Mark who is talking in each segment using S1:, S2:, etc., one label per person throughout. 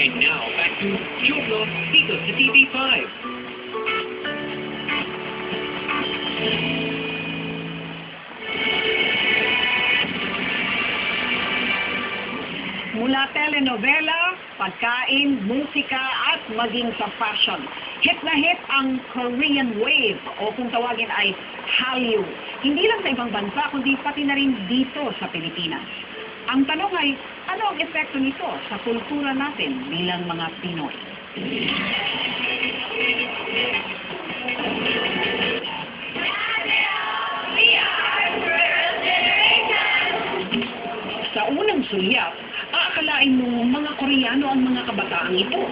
S1: And now, back to Joglo dito sa TV5.
S2: Mula telenovela, pagkain, musika at maging sa fashion. Hit na hit ang Korean wave o kung tawagin ay Hallyu. Hindi lang sa ibang bansa kundi pati na rin dito sa Pilipinas. Ang tanong ay, ano ang epekto nito sa kultura natin bilang mga Pinoy? Sa unang sulyap, aakalain mo mga Koreano ang mga kabataang ito.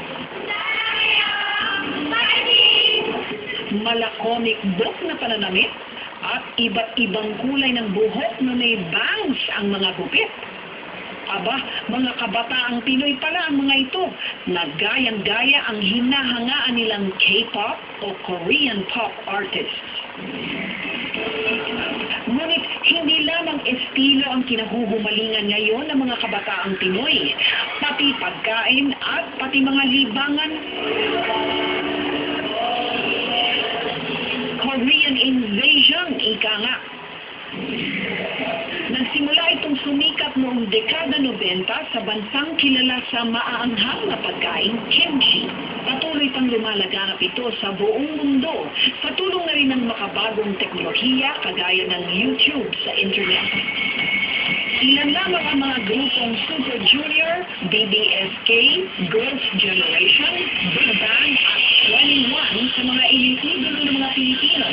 S2: Malakomic book na pananamit at iba't ibang kulay ng buhok na may bangs ang mga gupit. Aba, mga kabataang Pinoy pala ang mga ito. Nagayang-gaya ang hinahangaan nilang K-pop o Korean pop artists. Ngunit hindi lamang estilo ang kinahuhumalingan ngayon ng mga kabataang Pinoy, pati pagkain at pati mga libangan. Korean invasion, ika nga. Nagsimula itong sumikat noong dekada 90 sa bansang kilala sa maaanghang na pagkain, kimchi. Patuloy pang lumalaganap ito sa buong mundo sa tulong na rin ng makabagong teknolohiya kagaya ng YouTube sa internet. Ilan lamang ang mga grupong Super Junior, BBSK, Girls' Generation, Big Bang at 21 sa mga initidolo ng mga Pilipino.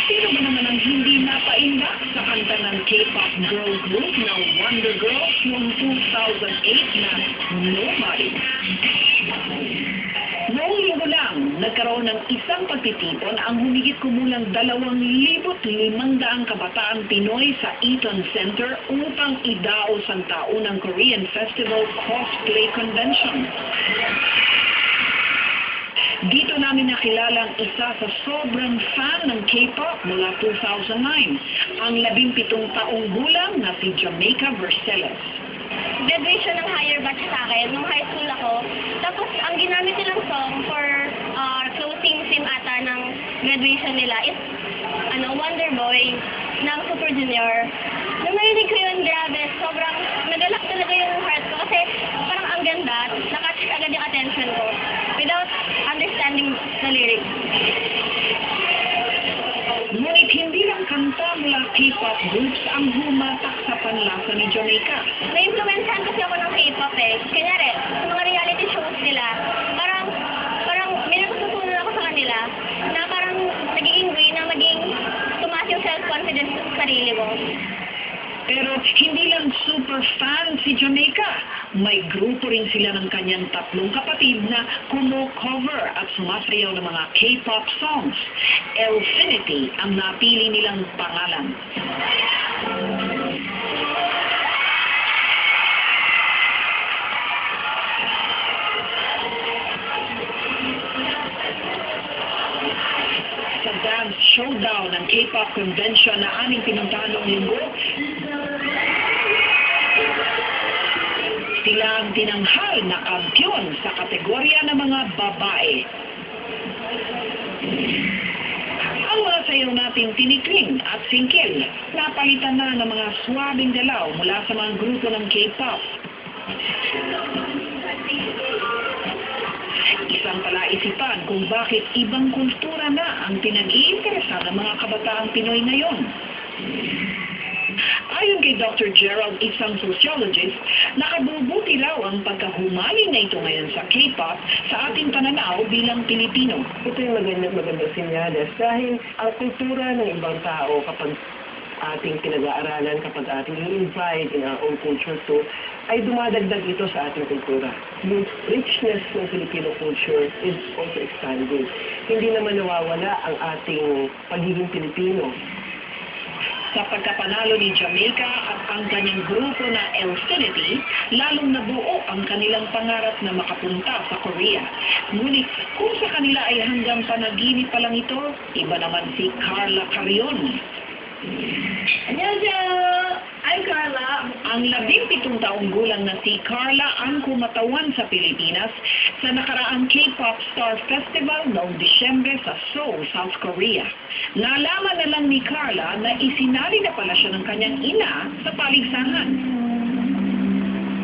S2: Sino ba naman ang hindi napaindak sa kanta ng K-pop girl group na Wonder Girls noong 2008 na Nobody? Noong linggo lang, nagkaroon ng isang pagtitipon ang humigit kumulang 2,500 kabataang Pinoy sa Eaton Center upang idaos ang taunang Korean Festival Cosplay Convention. Dito namin nakilala ang isa sa sobrang fan ng K-pop mula 2009, ang 17 taong gulang na si Jamaica Verceles.
S3: Graduation ng higher batch sa akin, nung high school ako. Tapos, ang ginamit nilang song for closing scene ata ng graduation nila is Wonder Boy ng Super Junior. Nung narinig ko yun, grabe, sobrang nagalak talaga yung heart ko kasi parang ang ganda, nakatch agad yung attention ko without understanding the lyrics.
S2: Ngunit hindi lang kanta mula K-pop groups ang humatak sa panlasa ni Jamaica.
S3: Na-influencehan kasi ako ng K-pop eh. Kanyari, sa mga reality shows nila, parang may natutunan ako sa kanila na parang nagiging way na maging tumaas yung self-confidence sa sarili mo.
S2: Pero hindi lang super fan si Jamaica. May grupo rin sila ng kanyang 3 kapatid na kumo-cover at sumasayaw ng mga K-pop songs. Elfinity ang napili nilang pangalan. Sa dance showdown ng K-pop convention na aming pinuntahan noong linggo, sila ang tinanghal na kampyon sa kategorya ng mga babae. Ang mga sayaw nating tinikling at singkil, napalitan na ng mga swabing galaw mula sa mga grupo ng K-pop. Isang palaisipan kung bakit ibang kultura na ang pinag-iinteresan ng mga kabataang Pinoy ngayon. Ayon kay Dr. Gerald, isang sociologist, nakabubuti raw ang pagkahumaling na ito ngayon sa K-pop sa ating pananaw bilang Pilipino.
S4: Ito yung magandang senyales dahil ang kultura ng ibang tao kapag ating pinag-aaralan, kapag ating i-invite in our own culture to, ay dumadagdag ito sa ating kultura. Yung richness ng Filipino culture is also expanding. Hindi naman nawawala ang ating pagiging Pilipino.
S2: Sa pagkapanalo ni Jamaica at ang kanyang grupo na Elfinity, lalong nabuo ang kanilang pangarap na makapunta sa Korea. Ngunit kung sa kanila ay hanggang panaginip pa lang ito, iba naman si Carla Carrion.
S3: 안녕하세요. I
S2: Hi, Carla! Ang 17 taong gulang na si Carla ang kumatawan sa Pilipinas sa nakaraang K-pop Star Festival noong Disyembre sa Seoul, South Korea. Nalaman na lang ni Carla na isinali na pala siya ng kanyang ina sa paligsahan.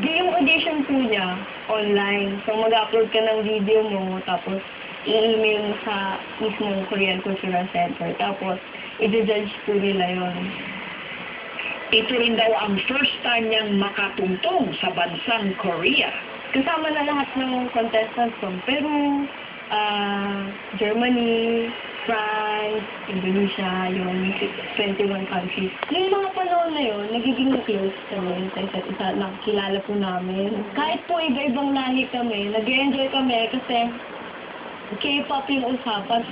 S3: Yung audition po niya, online. So, mag-upload ka ng video mo, tapos i-email mo sa mismong Korean Cultural Center. Tapos, i-judge po nila yun.
S2: Ito rin daw ang first time niyang makatungtong sa bansang Korea.
S3: Kasama na lahat ng contestants from Peru, Germany, France, Indonesia, yung 21 countries. Yung mga panahon na yun, nagiging close kami sa isa't isa, nakikilala po namin. Kahit po iba-ibang lahi kami, nag-enjoy kami kasi K-pop yung usapan.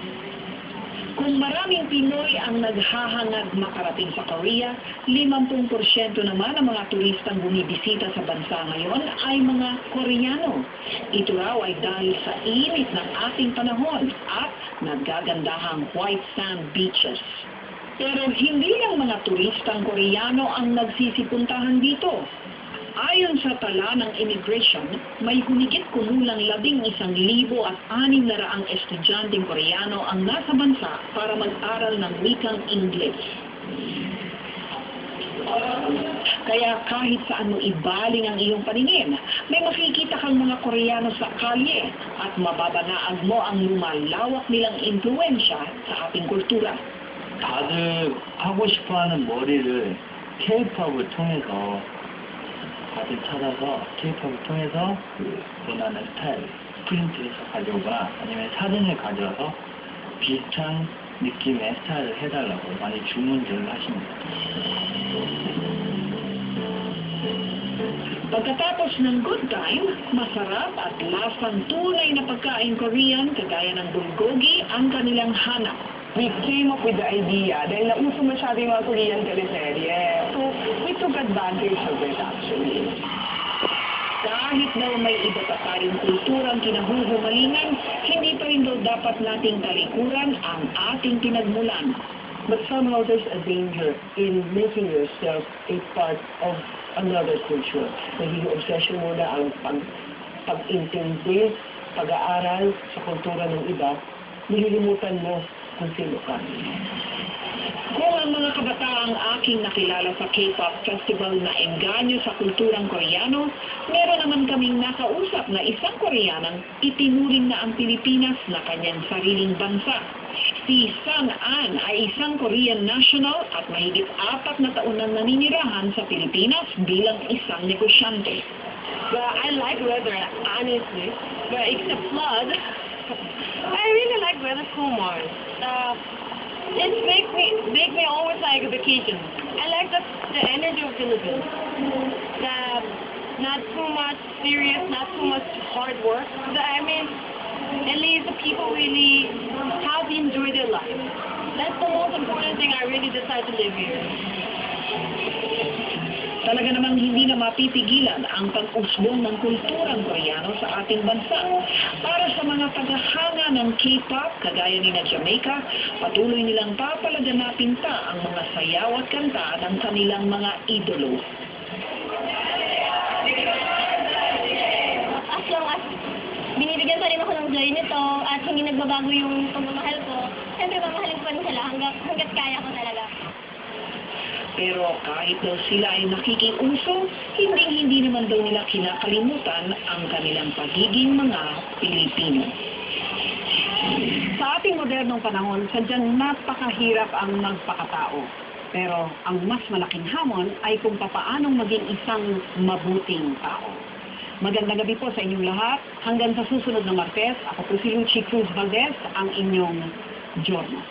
S2: Kung maraming Pinoy ang naghahangad makarating sa Korea, 50% naman ng mga turistang bumibisita sa bansa ngayon ay mga Koreano. Ito raw ay dahil sa init ng ating panahon at nagagandahang white sand beaches. Pero hindi lang mga turistang Koreano ang nagsisipuntahan dito. Ayon sa tala ng immigration, may humigit kumulang 11,600 estudyanteng Koreano ang nasa bansa para mag-aral ng wikang English. Kaya kahit saan mo ibaling ang iyong paningin, may makikita kang mga Koreano sa kalye at mababanaag mo ang lumalawak nilang impluensya sa ating kultura.
S5: 다들 하고 싶어하는 머리를 K-팝을 통해서 다들 찾아서 K-팝을 통해서 원하는 스타일 프린트해서 가져오거나 아니면 사진을 가져와서 비슷한 느낌의 스타일을 해달라고 많이 주문들을 하십니다.
S2: Pagkatapos ng good time, masarap at lasang tunay na pagkain Korean kagaya ng bulgogi ang kanilang hanap.
S4: We came up with the idea dahil nauso masyado yung mga Korean teleserye. So, we took advantage of it actually.
S2: Kahit daw may iba pa tayong kulturang kinahuhumalingan, hindi pa rin daw dapat nating talikuran ang ating pinagmulan.
S4: But somehow there's a danger in making yourself a part of another culture. Naging obsession mo na ang pag-intindi, pag-aaral sa kultura ng iba, nililimutan mo kung sino ka.
S2: Kung ang mga kabataang aking nakilala sa K-pop festival na engganyo sa kulturang Koreano, meron naman kaming nakausap na isang Koreanang itinuring na ang Pilipinas na kanyang sariling bansa. Si San An ay isang Korean national at mahigit 4 na taon nang naninirahan sa Pilipinas bilang isang negosyante.
S3: But I like weather, honestly. But except flood, I really like weather Kumar. It make me always like a vacation. I like the energy of Philippines. Not too much serious, not too much hard work. At least the people really how to enjoy their life. That's the most important thing. I really decided to live here.
S2: Talaga namang hindi na mapipigilan ang pag-usbong ng kulturang Koreano sa ating bansa. Para sa mga taghanga ng K-pop, kagaya ni na Jamaica, patuloy nilang papalaganapin pa ang mga sayaw at kanta ng kanilang mga idolo.
S3: As long as binibigyan pa rin ako ng joy nito at hindi nagbabago yung pagmamahal ko, siyempre mamahalin ko pa rin sila hanggat kaya ko talaga.
S2: Pero kahit daw sila ay nakikiuso, hindi naman daw nila kinakalimutan ang kanilang pagiging mga Pilipino.
S6: Sa ating modernong panahon, sadyang napakahirap ang magpakatao. Pero ang mas malaking hamon ay kung papaanong maging isang mabuting tao. Magandang gabi po sa inyong lahat. Hanggang sa susunod na Martes, ako po si Lucy Cruz Valdez, ang inyong Giorno.